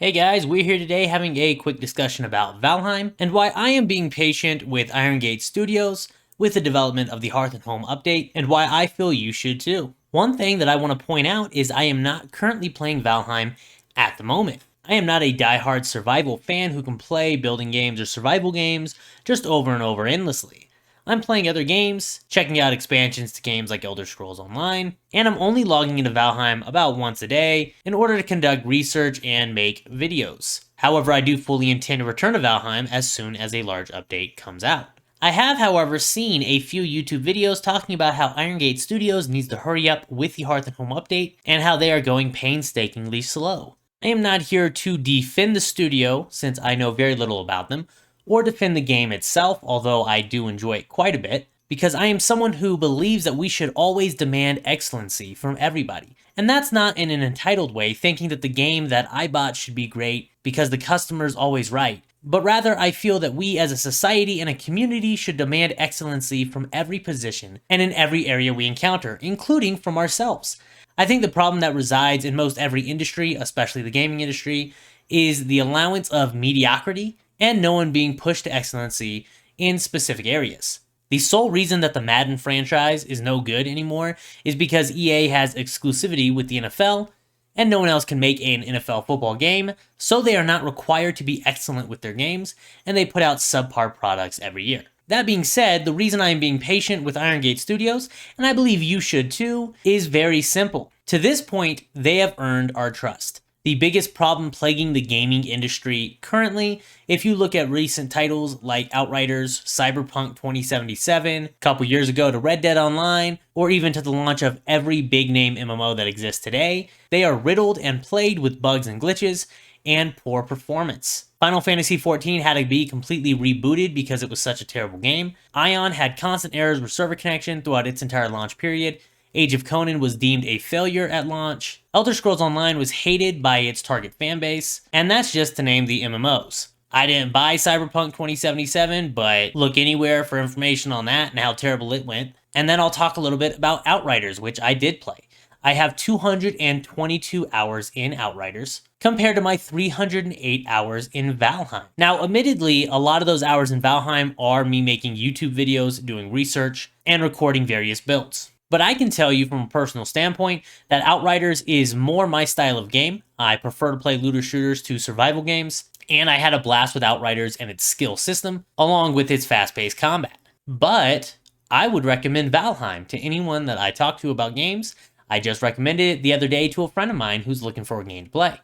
Hey guys, we're here today having a quick discussion about Valheim and why I am being patient with Iron Gate Studios with the development of the Hearth and Home update and why I feel you should too. One thing that I want to point out is I am not currently playing Valheim at the moment. I am not a die-hard survival fan who can play building games or survival games just over and over endlessly. I'm playing other games, checking out expansions to games like Elder Scrolls Online, and I'm only logging into Valheim about once a day in order to conduct research and make videos. However, I do fully intend to return to Valheim as soon as a large update comes out. I have, however, seen a few YouTube videos talking about how Iron Gate Studios needs to hurry up with the Hearth and Home update and how they are going painstakingly slow. I am not here to defend the studio since I know very little about them, or defend the game itself, although I do enjoy it quite a bit, because I am someone who believes that we should always demand excellency from everybody. And that's not in an entitled way, thinking that the game that I bought should be great because the customer's always right, but rather I feel that we as a society and a community should demand excellency from every position and in every area we encounter, including from ourselves. I think the problem that resides in most every industry, especially the gaming industry, is the allowance of mediocrity and no one being pushed to excellency in specific areas. The sole reason that the Madden franchise is no good anymore is because EA has exclusivity with the NFL, and no one else can make an NFL football game, so they are not required to be excellent with their games, and they put out subpar products every year. That being said, the reason I am being patient with Iron Gate Studios, and I believe you should too, is very simple. To this point, they have earned our trust. The biggest problem plaguing the gaming industry currently, if you look at recent titles like Outriders, Cyberpunk 2077, a couple years ago to Red Dead Online, or even to the launch of every big name MMO that exists today, they are riddled and plagued with bugs and glitches and poor performance. Final Fantasy XIV had to be completely rebooted because it was such a terrible game. Ion had constant errors with server connection throughout its entire launch period. Age of Conan was deemed a failure at launch. Elder Scrolls Online was hated by its target fanbase, and that's just to name the MMOs. I didn't buy Cyberpunk 2077, but look anywhere for information on that and how terrible it went. And then I'll talk a little bit about Outriders, which I did play. I have 222 hours in Outriders, compared to my 308 hours in Valheim. Now, admittedly, a lot of those hours in Valheim are me making YouTube videos, doing research, and recording various builds. But I can tell you from a personal standpoint that Outriders is more my style of game. I prefer to play looter shooters to survival games, and I had a blast with Outriders and its skill system, along with its fast-paced combat. But I would recommend Valheim to anyone that I talk to about games. I just recommended it the other day to a friend of mine who's looking for a game to play.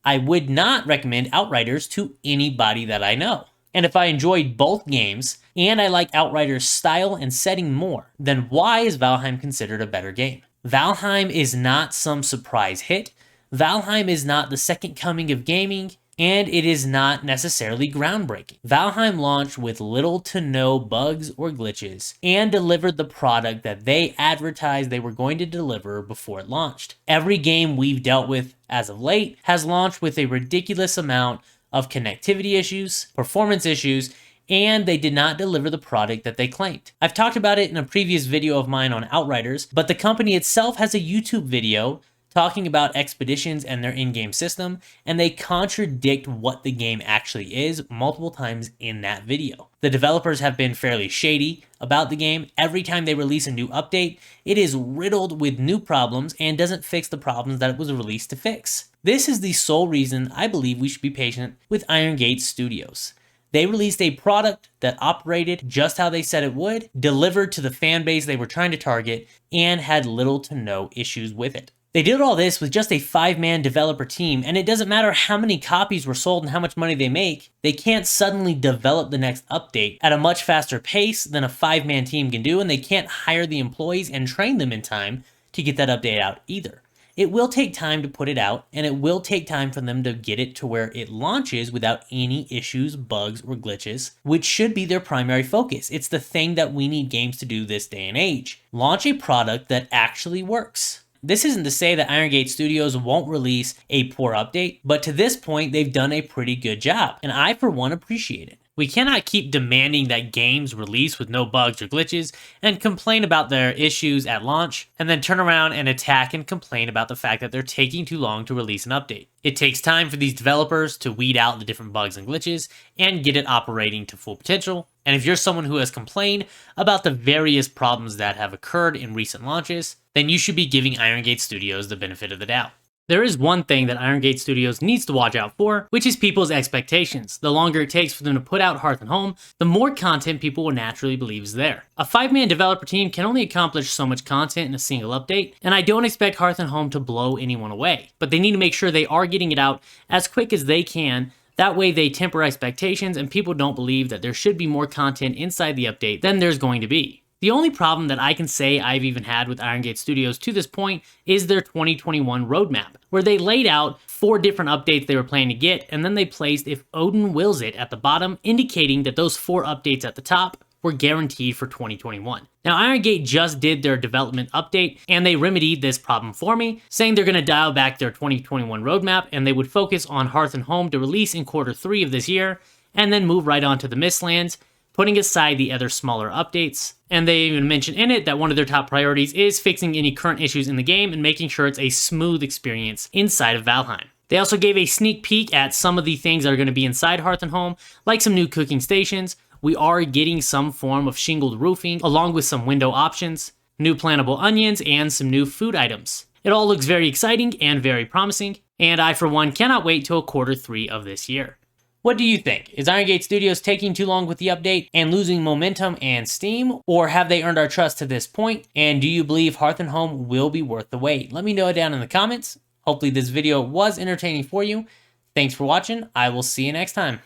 I would not recommend Outriders to anybody that I know. And if I enjoyed both games, and I like Outriders' style and setting more, then why is Valheim considered a better game? Valheim is not some surprise hit, Valheim is not the second coming of gaming, and it is not necessarily groundbreaking. Valheim launched with little to no bugs or glitches, and delivered the product that they advertised they were going to deliver before it launched. Every game we've dealt with as of late has launched with a ridiculous amount of connectivity issues, performance issues, and they did not deliver the product that they claimed. I've talked about it in a previous video of mine on Outriders, but the company itself has a YouTube video talking about expeditions and their in-game system, and they contradict what the game actually is multiple times in that video. The developers have been fairly shady about the game. Every time they release a new update, it is riddled with new problems and doesn't fix the problems that it was released to fix. This is the sole reason I believe we should be patient with Iron Gate Studios. They released a product that operated just how they said it would, delivered to the fan base they were trying to target, and had little to no issues with it. They did all this with just a 5-man developer team, and it doesn't matter how many copies were sold and how much money they make, they can't suddenly develop the next update at a much faster pace than a 5-man team can do, and they can't hire the employees and train them in time to get that update out either. It will take time to put it out, and it will take time for them to get it to where it launches without any issues, bugs, or glitches, which should be their primary focus. It's the thing that we need games to do this day and age. Launch a product that actually works. This isn't to say that Iron Gate Studios won't release a poor update, but to this point, they've done a pretty good job, and I, for one, appreciate it. We cannot keep demanding that games release with no bugs or glitches and complain about their issues at launch, and then turn around and attack and complain about the fact that they're taking too long to release an update. It takes time for these developers to weed out the different bugs and glitches and get it operating to full potential. And if you're someone who has complained about the various problems that have occurred in recent launches, then you should be giving Iron Gate Studios the benefit of the doubt. There is one thing that Iron Gate Studios needs to watch out for, which is people's expectations. The longer it takes for them to put out Hearth and Home, the more content people will naturally believe is there. A 5-man developer team can only accomplish so much content in a single update, and I don't expect Hearth and Home to blow anyone away. But they need to make sure they are getting it out as quick as they can. That way they temper expectations and people don't believe that there should be more content inside the update than there's going to be. The only problem that I can say I've even had with Iron Gate Studios to this point is their 2021 roadmap, where they laid out 4 different updates they were planning to get, and then they placed "if Odin wills it" at the bottom, indicating that those 4 updates at the top were guaranteed for 2021. Now, Iron Gate just did their development update, and they remedied this problem for me, saying they're going to dial back their 2021 roadmap, and they would focus on Hearth and Home to release in Q3 of this year, and then move right on to the Mistlands, putting aside the other smaller updates. And they even mentioned in it that one of their top priorities is fixing any current issues in the game and making sure it's a smooth experience inside of Valheim. They also gave a sneak peek at some of the things that are going to be inside Hearth and Home, like some new cooking stations. We are getting some form of shingled roofing, along with some window options, new plantable onions, and some new food items. It all looks very exciting and very promising, and I for one cannot wait till Q3 of this year. What do you think? Is Iron Gate Studios taking too long with the update and losing momentum and steam? Or have they earned our trust to this point? And do you believe Hearth and Home will be worth the wait? Let me know it down in the comments. Hopefully this video was entertaining for you. Thanks for watching. I will see you next time.